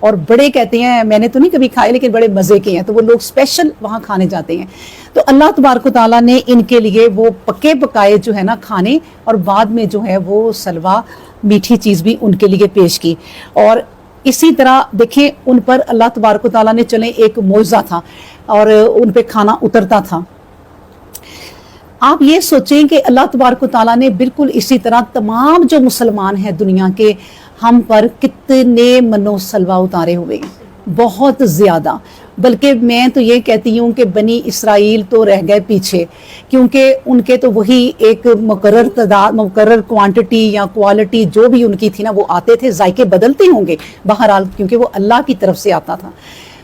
اور بڑے کہتے ہیں میں نے تو نہیں کبھی کھائے لیکن بڑے مزے کے ہیں, تو وہ لوگ اسپیشل وہاں کھانے جاتے ہیں. تو اللہ تبارک و تعالیٰ نے ان کے لیے وہ پکے پکائے جو ہے نا کھانے, اور بعد میں جو ہے وہ سلوا میٹھی چیز بھی ان کے لیے پیش کی. اور اسی طرح دیکھیں ان پر اللہ تبارک و تعالیٰ نے چلیں ایک معجزہ تھا اور ان پہ کھانا اترتا تھا. آپ یہ سوچیں کہ اللہ تبارک و تعالیٰ نے بالکل اسی طرح تمام جو مسلمان ہیں دنیا کے, ہم پر کتنے منو سلوا اتارے ہوئے ہیں, بہت زیادہ. بلکہ میں تو یہ کہتی ہوں کہ بنی اسرائیل تو رہ گئے پیچھے, کیونکہ ان کے تو وہی ایک مقرر تعداد, مقرر کوانٹٹی یا کوالٹی جو بھی ان کی تھی نا, وہ آتے تھے. ذائقے بدلتے ہوں گے بہرحال کیونکہ وہ اللہ کی طرف سے آتا تھا.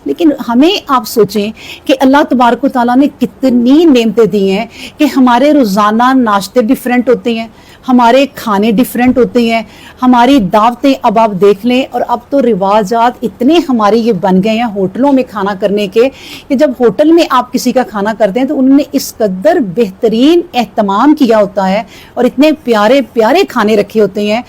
لیکن ہمیں آپ سوچیں کہ اللہ تبارک و تعالیٰ نے کتنی نعمتیں دی ہیں کہ ہمارے روزانہ ناشتے ڈیفرنٹ ہوتے ہیں, ہمارے کھانے ڈیفرنٹ ہوتے ہیں, ہماری دعوتیں اب آپ دیکھ لیں. اور اب تو رواجات اتنے ہمارے یہ بن گئے ہیں ہوٹلوں میں کھانا کرنے کے, کہ جب ہوٹل میں آپ کسی کا کھانا کرتے ہیں تو انہوں نے اس قدر بہترین اہتمام کیا ہوتا ہے اور اتنے پیارے پیارے کھانے رکھے ہوتے ہیں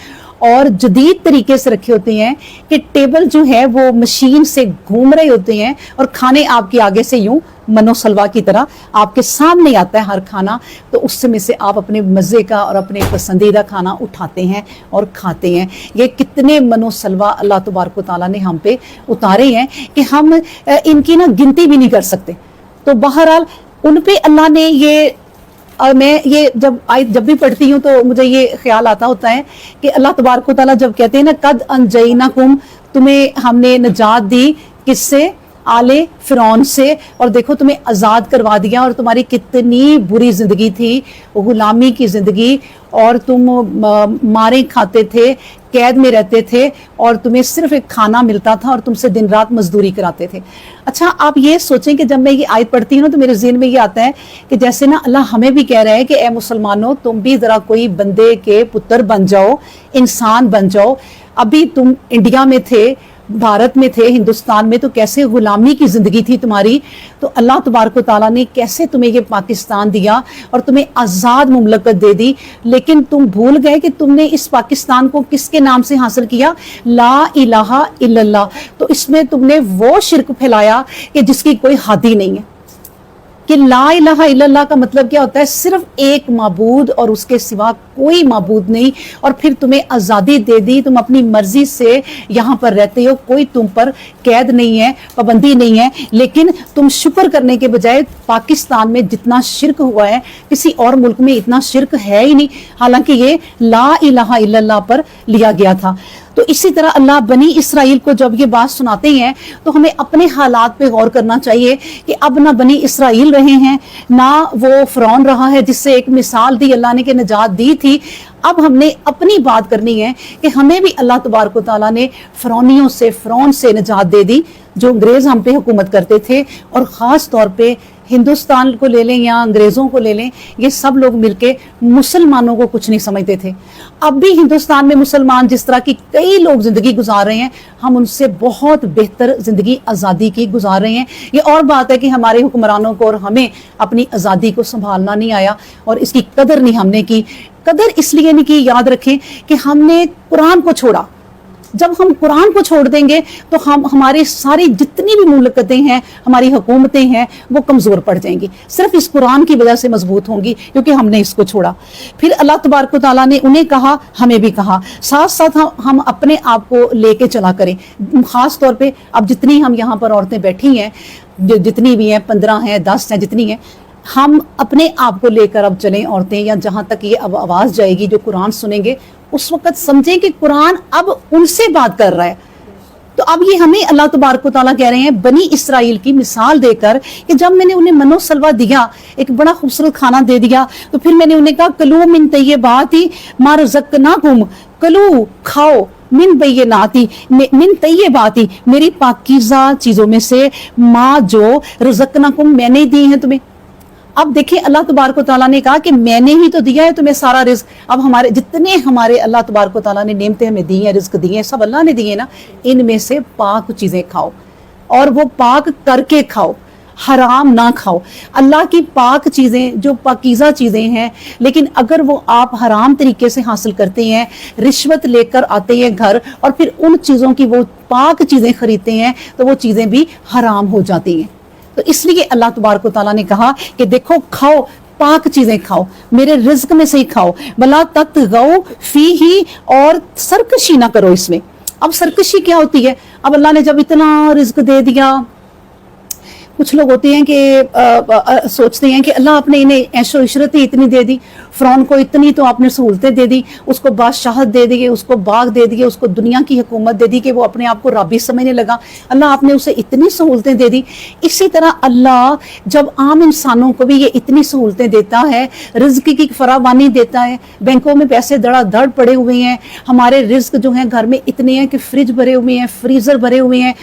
اور جدید طریقے سے رکھے ہوتے ہیں کہ ٹیبل جو ہے وہ مشین سے گھوم رہے ہوتے ہیں اور کھانے آپ کے آگے سے یوں منو سلوا کی طرح آپ کے سامنے آتا ہے ہر کھانا. تو اس میں سے آپ اپنے مزے کا اور اپنے پسندیدہ کھانا اٹھاتے ہیں اور کھاتے ہیں. یہ کتنے منو سلوا اللہ تبارک و تعالیٰ نے ہم پہ اتارے ہیں کہ ہم ان کی نا گنتی بھی نہیں کر سکتے. تو بہرحال ان پہ اللہ نے یہ, اور میں یہ جب بھی پڑھتی ہوں تو مجھے یہ خیال آتا ہوتا ہے کہ اللہ تبارک و تعالیٰ جب کہتے ہیں نا قد انجیناکم, تمہیں ہم نے نجات دی, کس سے؟ آل فرعون سے, اور دیکھو تمہیں آزاد کروا دیا. اور تمہاری کتنی بری زندگی تھی, غلامی کی زندگی, اور تم مارے کھاتے تھے, قید میں رہتے تھے, اور تمہیں صرف ایک کھانا ملتا تھا اور تم سے دن رات مزدوری کراتے تھے. اچھا آپ یہ سوچیں کہ جب میں یہ آیت پڑھتی ہوں نا تو میرے ذہن میں یہ آتا ہے کہ جیسے نا اللہ ہمیں بھی کہہ رہے ہیں کہ اے مسلمانوں تم بھی ذرا کوئی بندے کے پتر بن جاؤ, انسان بن جاؤ. ابھی تم انڈیا میں تھے, بھارت میں تھے, ہندوستان میں, تو کیسے غلامی کی زندگی تھی تمہاری. تو اللہ تبارک و تعالیٰ نے کیسے تمہیں یہ پاکستان دیا اور تمہیں آزاد مملکت دے دی. لیکن تم بھول گئے کہ تم نے اس پاکستان کو کس کے نام سے حاصل کیا؟ لا الہ الا اللہ. تو اس میں تم نے وہ شرک پھیلایا کہ جس کی کوئی حد ہی نہیں ہے. کہ لا الہ الا اللہ کا مطلب کیا ہوتا ہے؟ صرف ایک معبود اور اس کے سوا کوئی معبود نہیں. اور پھر تمہیں آزادی دے دی, تم اپنی مرضی سے یہاں پر رہتے ہو, کوئی تم پر قید نہیں ہے, پابندی نہیں ہے. لیکن تم شکر کرنے کے بجائے پاکستان میں جتنا شرک ہوا ہے کسی اور ملک میں اتنا شرک ہے ہی نہیں, حالانکہ یہ لا الہ الا اللہ پر لیا گیا تھا. تو اسی طرح اللہ بنی اسرائیل کو جب یہ بات سناتے ہیں تو ہمیں اپنے حالات پہ غور کرنا چاہیے کہ اب نہ بنی اسرائیل رہے ہیں, نہ وہ فرعون رہا ہے جس سے ایک مثال دی اللہ نے کہ نجات دی تھی. اب ہم نے اپنی بات کرنی ہے کہ ہمیں بھی اللہ تبارک و تعالیٰ نے فرعون سے نجات دے دی جو انگریز ہم پہ حکومت کرتے تھے. اور خاص طور پہ ہندوستان کو لے لیں یا انگریزوں کو لے لیں, یہ سب لوگ مل کے مسلمانوں کو کچھ نہیں سمجھتے تھے. اب بھی ہندوستان میں مسلمان جس طرح کی کئی لوگ زندگی گزار رہے ہیں, ہم ان سے بہت بہتر زندگی آزادی کی گزار رہے ہیں. یہ اور بات ہے کہ ہمارے حکمرانوں کو اور ہمیں اپنی آزادی کو سنبھالنا نہیں آیا اور اس کی قدر نہیں ہم نے کی. قدر اس لیے نہیں کی, یاد رکھیں کہ ہم نے قرآن کو چھوڑا. جب ہم قرآن کو چھوڑ دیں گے تو ہماری ساری جتنی بھی مملکتیں ہیں, ہماری حکومتیں ہیں, وہ کمزور پڑ جائیں گی. صرف اس قرآن کی وجہ سے مضبوط ہوں گی کیونکہ ہم نے اس کو چھوڑا. پھر اللہ تبارک و تعالیٰ نے انہیں کہا, ہمیں بھی کہا, ساتھ ساتھ ہم اپنے آپ کو لے کے چلا کریں. خاص طور پہ اب جتنی ہم یہاں پر عورتیں بیٹھی ہیں, جتنی بھی ہیں, 15 ہیں, 10 ہیں, جتنی ہیں, ہم اپنے آپ کو لے کر اب چلیں عورتیں, یا جہاں تک یہ اب آواز جائے گی جو قرآن سنیں گے اس وقت سمجھیں کہ قرآن اب ان سے بات کر رہا ہے. تو اب یہ ہمیں اللہ تبارک و تعالیٰ کہہ رہے ہیں بنی اسرائیل کی مثال دے کر کہ جب میں نے انہیں منو سلوا دیا, ایک بڑا خوبصورت کھانا دے دیا, تو پھر میں نے انہیں کہا کلو من طیباتی ما رزقناکم, کلو کھاؤ, من بیناتی, من طیباتی, میری پاکیزہ چیزوں میں سے, ما جو رزقناکم, میں نے دی ہیں تمہیں. اب دیکھیں اللہ تبارک و تعالیٰ نے کہا کہ میں نے ہی تو دیا ہے تمہیں سارا رزق. اب ہمارے اللہ تبارک و تعالیٰ نے نعمتیں ہمیں دی ہیں, رزق دی ہیں, سب اللہ نے دیے نا, ان میں سے پاک چیزیں کھاؤ اور وہ پاک کر کے کھاؤ. حرام نہ کھاؤ. اللہ کی پاک چیزیں جو پاکیزہ چیزیں ہیں، لیکن اگر وہ آپ حرام طریقے سے حاصل کرتے ہیں، رشوت لے کر آتے ہیں گھر اور پھر ان چیزوں کی وہ پاک چیزیں خریدتے ہیں تو وہ چیزیں بھی حرام ہو جاتی ہیں. تو اس لیے اللہ تبارک و تعالیٰ نے کہا کہ دیکھو کھاؤ، پاک چیزیں کھاؤ، میرے رزق میں سے ہی کھاؤ. وَلَا تَطْغَوْا فِيهِ، اور سرکشی نہ کرو اس میں. اب سرکشی کیا ہوتی ہے؟ اب اللہ نے جب اتنا رزق دے دیا، کچھ لوگ ہوتے ہیں کہ سوچتے ہیں کہ اللہ آپ نے انہیں عیش و عشرتیں اتنی دے دی، فرعون کو اتنی تو آپ نے سہولتیں دے دی، اس کو بادشاہت دے دی، اس کو باغ دے دیے، اس کو دنیا کی حکومت دے دی کہ وہ اپنے آپ کو رابی سمجھنے لگا. اللہ آپ نے اسے اتنی سہولتیں دے دی. اسی طرح اللہ جب عام انسانوں کو بھی یہ اتنی سہولتیں دیتا ہے، رزق کی فراوانی دیتا ہے، بینکوں میں پیسے دڑا دڑ پڑے ہوئے ہیں، ہمارے رزق جو ہیں گھر میں اتنے ہیں کہ فریج بھرے ہوئے ہیں، فریزر بھرے ہوئے ہیں،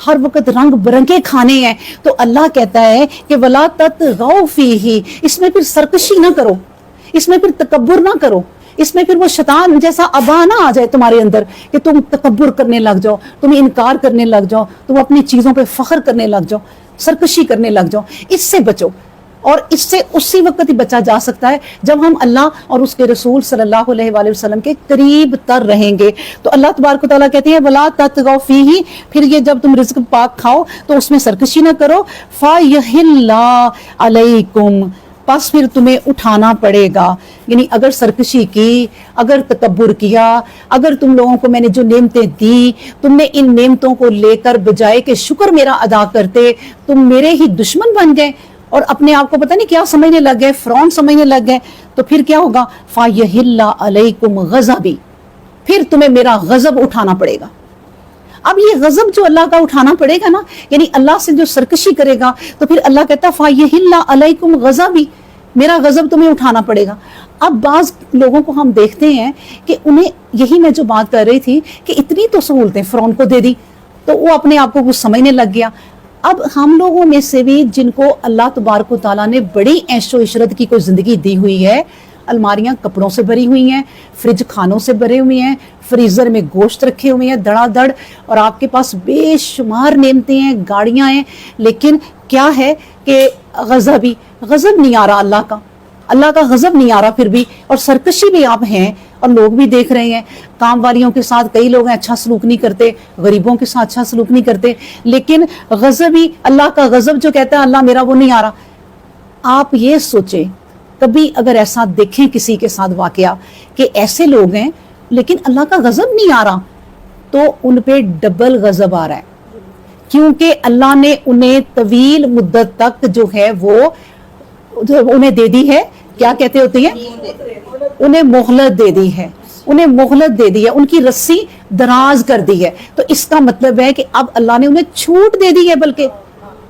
ہر وقت رنگ برنگے کھانے ہیں، تو اللہ کہتا ہے کہ وَلَا تَطْغَوْا فِيهِ، اس میں پھر سرکشی نہ کرو، اس میں پھر تکبر نہ کرو، اس میں پھر وہ شیطان جیسا ابا نہ آ جائے تمہارے اندر کہ تم تکبر کرنے لگ جاؤ، تم انکار کرنے لگ جاؤ، تم اپنی چیزوں پہ فخر کرنے لگ جاؤ، سرکشی کرنے لگ جاؤ. اس سے بچو. اور اس سے اسی وقت ہی بچا جا سکتا ہے جب ہم اللہ اور اس کے رسول صلی اللہ علیہ وآلہ وسلم کے قریب تر رہیں گے. تو اللہ تبارک و تعالیٰ کہتے ہیں وَلَا تَطْغَوْا فِيهِ، پھر یہ جب تم رزق پاک کھاؤ تو اس میں سرکشی نہ کرو. فَيَحِلَّ عَلَيْكُمْ، پس پھر تمہیں اٹھانا پڑے گا. یعنی اگر سرکشی کی، اگر تکبر کیا، اگر تم لوگوں کو میں نے جو نعمتیں دی، تم نے ان نعمتوں کو لے کر بجائے کہ شکر میرا ادا کرتے، تم میرے ہی دشمن بن گئے اور اپنے آپ کو پتہ نہیں کیا سمجھنے لگ گئے، فرعون سمجھنے لگ گئے، تو پھر کیا ہوگا؟ فَيَحِلَّ عَلَيْكُمْ غَضَبِي، پھر تمہیں میرا غضب اٹھانا پڑے گا. اب یہ غضب جو اللہ کا اٹھانا پڑے گا نا، یعنی اللہ سے جو سرکشی کرے گا، تو پھر اللہ کہتا ہے فَيَحِلَّ عَلَيْكُمْ غَضَبِي، میرا غضب تمہیں اٹھانا پڑے گا. اب بعض لوگوں کو ہم دیکھتے ہیں کہ انہیں، یہی میں جو بات کر رہی تھی کہ اتنی تو سہولتیں فرعون کو دے دی تو وہ اپنے آپ کو کچھ سمجھنے لگ گیا. اب ہم لوگوں میں سے بھی جن کو اللہ تبارک و تعالیٰ نے بڑی عیش و عشرت کی کوئی زندگی دی ہوئی ہے، الماریاں کپڑوں سے بھری ہوئی ہیں، فریج کھانوں سے بھرے ہوئے ہیں، فریزر میں گوشت رکھے ہوئے ہیں دڑا دڑ، اور آپ کے پاس بے شمار نعمتیں ہیں، گاڑیاں ہیں، لیکن کیا ہے کہ غضب نہیں آ رہا اللہ کا غضب نہیں آ رہا پھر بھی، اور سرکشی بھی آپ ہیں اور لوگ بھی دیکھ رہے ہیں. کام والیوں کے ساتھ کئی لوگ ہیں اچھا سلوک نہیں کرتے، غریبوں کے ساتھ اچھا سلوک نہیں کرتے، لیکن غضب ہی، اللہ کا غضب جو کہتا ہے اللہ میرا وہ نہیں آ رہا. آپ یہ سوچیں کبھی اگر ایسا دیکھیں کسی کے ساتھ واقعہ کہ ایسے لوگ ہیں لیکن اللہ کا غضب نہیں آ رہا، تو ان پہ ڈبل غضب آ رہا ہے، کیونکہ اللہ نے انہیں طویل مدت تک جو ہے وہ انہیں دے دی ہے، کیا کہتے ہوتے ہیں، انہیں مہلت دے دی ہے، ان کی رسی دراز کر دی ہے. تو اس کا مطلب ہے کہ اب اللہ نے انہیں چھوٹ دے دی ہے، بلکہ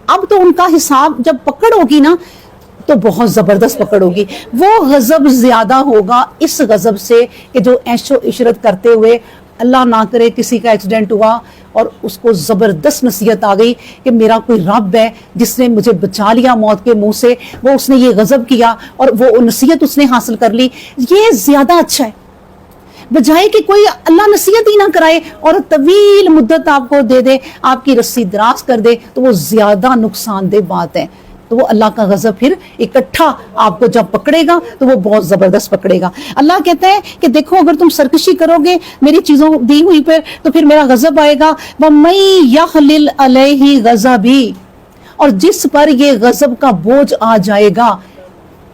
اب تو ان کا حساب جب پکڑ ہوگی نا تو بہت زبردست پکڑ ہوگی. وہ غضب زیادہ ہوگا اس غضب سے کہ جو عیش و عشرت کرتے ہوئے اللہ نہ کرے کسی کا ایکسیڈنٹ ہوا اور اس کو زبردست نصیحت آ گئی کہ میرا کوئی رب ہے جس نے مجھے بچا لیا موت کے منہ سے، وہ اس نے یہ غضب کیا اور وہ نصیحت اس نے حاصل کر لی. یہ زیادہ اچھا ہے بجائے کہ کوئی اللہ نصیحت ہی نہ کرائے اور طویل مدت آپ کو دے دے، آپ کی رسی دراز کر دے، تو وہ زیادہ نقصان دہ بات ہے. تو وہ اللہ کا غضب پھر اکٹھا آپ کو جب پکڑے گا تو وہ بہت زبردست پکڑے گا. اللہ کہتا ہے کہ دیکھو اگر تم سرکشی کرو گے میری چیزوں دی ہوئی پر تو پھر میرا غضب آئے گا. وَمَن يَحْلِلْ عَلَيْهِ غَضَبِي، اور جس پر یہ غضب کا بوجھ آ جائے گا،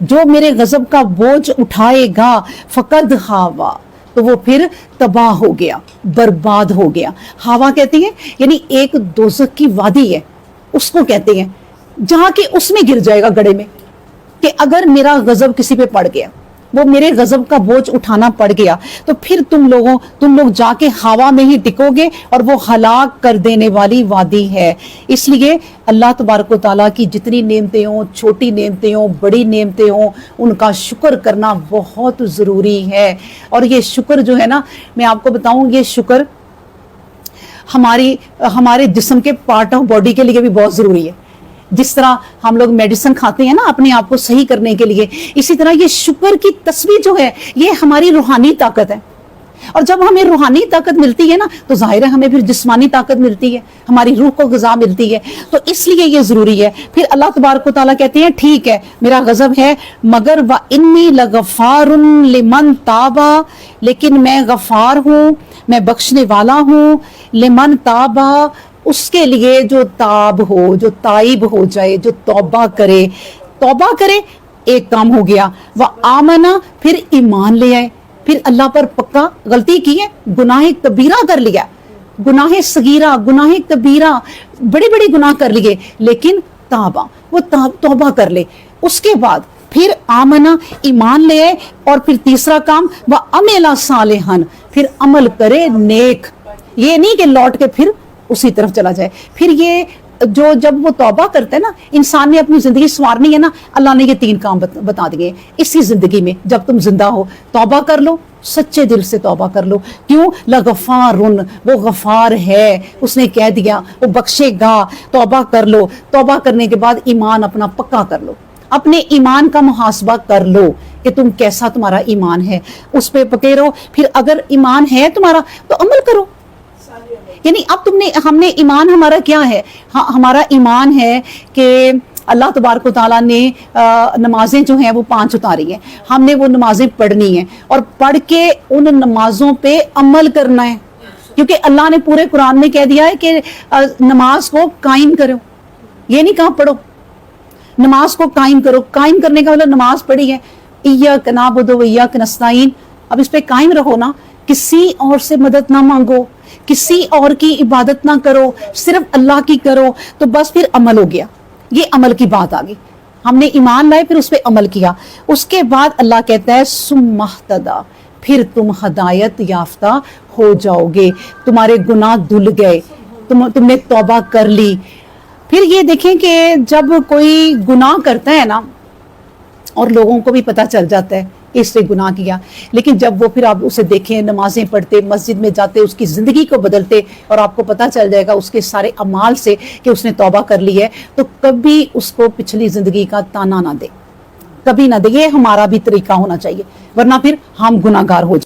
جو میرے غضب کا بوجھ اٹھائے گا، فَقَدْ ہَاوَا، تو وہ پھر تباہ ہو گیا، برباد ہو گیا. ہاوا کہتی ہیں یعنی ایک دوزخ کی وادی ہے، اس کو کہتے ہیں جہاں کہ اس میں گر جائے گا گڑھے میں، کہ اگر میرا غضب کسی پہ پڑ گیا، وہ میرے غضب کا بوجھ اٹھانا پڑ گیا، تو پھر تم لوگ جا کے ہوا میں ہی ٹکو گے، اور وہ ہلاک کر دینے والی وادی ہے. اس لیے اللہ تبارک و تعالیٰ کی جتنی نعمتیں ہوں، چھوٹی نعمتیں ہوں، بڑی نعمتیں ہوں، ان کا شکر کرنا بہت ضروری ہے. اور یہ شکر جو ہے نا، میں آپ کو بتاؤں، یہ شکر ہمارے جسم کے پارٹ آف باڈی کے لیے بھی بہت ضروری ہے. جس طرح ہم لوگ میڈیسن کھاتے ہیں نا اپنے آپ کو صحیح کرنے کے لیے، اسی طرح یہ شکر کی تسبیح جو ہے یہ ہماری روحانی طاقت ہے. اور جب ہمیں روحانی طاقت ملتی ہے نا تو ظاہر ہے ہمیں پھر جسمانی طاقت ملتی ہے, ہماری روح کو غذا ملتی ہے. تو اس لیے یہ ضروری ہے. پھر اللہ تبارک و تعالیٰ کہتے ہیں ٹھیک ہے میرا غضب ہے مگر وَإِنِّي لَغَفَّارٌ لِمَن تَابَ, لیکن میں غفار ہوں, میں بخشنے والا ہوں, لمن تابا, اس کے لیے جو تاب ہو, جو تائب ہو جائے, جو توبہ کرے. ایک کام ہو گیا. وَآمَنَ, پھر ایمان لے آئے, پھر اللہ پر پکا غلطی کی ہے, گناہ کبیرہ کر لیا, گناہ صغیرہ, گناہ کبیرہ, بڑے بڑے گناہ کر لیے, لیکن تابا, وہ توبہ کر لے. اس کے بعد پھر آمنا, ایمان لے, اور پھر تیسرا کام وَعَمِلَ صَالِحًا, پھر عمل کرے نیک. یہ نہیں کہ لوٹ کے پھر اسی طرف چلا جائے. پھر یہ جب وہ توبہ کرتا ہے نا, انسان نے اپنی زندگی سنوارنی ہے نا, اللہ نے یہ 3 کام بتا دیے اسی زندگی میں. جب تم زندہ ہو توبہ کر لو, سچے دل سے توبہ کر لو. کیوں؟ لغفارن, وہ غفار ہے, اس نے کہہ دیا وہ بخشے گا. توبہ کر لو, توبہ کرنے کے بعد ایمان اپنا پکا کر لو, اپنے ایمان کا محاسبہ کر لو کہ تم کیسا تمہارا ایمان ہے, اس پہ پکے رہو. پھر اگر ایمان ہے تمہارا تو عمل کرو. یعنی اب ہم نے ایمان ہمارا کیا ہے؟ ہمارا ایمان ہے کہ اللہ تبارک و تعالیٰ نے نمازیں جو ہیں وہ 5 اتاری ہیں, ہم نے وہ نمازیں پڑھنی ہیں اور پڑھ کے ان نمازوں پہ عمل کرنا ہے. کیونکہ اللہ نے پورے قرآن میں کہہ دیا ہے کہ نماز کو قائم کرو, یہ نہیں کہا پڑھو, نماز کو قائم کرو. قائم کرنے کا مطلب نماز پڑھی ہے, ایاک نعبد و ایاک نستعین, اب اس پہ قائم رہو نا, کسی اور سے مدد نہ مانگو, کسی اور کی عبادت نہ کرو, صرف اللہ کی کرو. تو بس پھر عمل ہو گیا, یہ عمل کی بات آ گئی. ہم نے ایمان لائے, پھر اس پہ عمل کیا. اس کے بعد اللہ کہتا ہے ثم اہتدی, پھر تم ہدایت یافتہ ہو جاؤ گے, تمہارے گناہ دھل گئے, تم نے توبہ کر لی. پھر یہ دیکھیں کہ جب کوئی گناہ کرتا ہے نا, اور لوگوں کو بھی پتہ چل جاتا ہے کہ اس نے گناہ کیا, لیکن جب وہ پھر آپ اسے دیکھیں نمازیں پڑھتے, مسجد میں جاتے, اس کی زندگی کو بدلتے, اور آپ کو پتہ چل جائے گا اس کے سارے اعمال سے کہ اس نے توبہ کر لی ہے, تو کبھی اس کو پچھلی زندگی کا تانا نہ دے, کبھی نہ دے. یہ ہمارا بھی طریقہ ہونا چاہیے, ورنہ پھر ہم گناہگار ہو جائیں.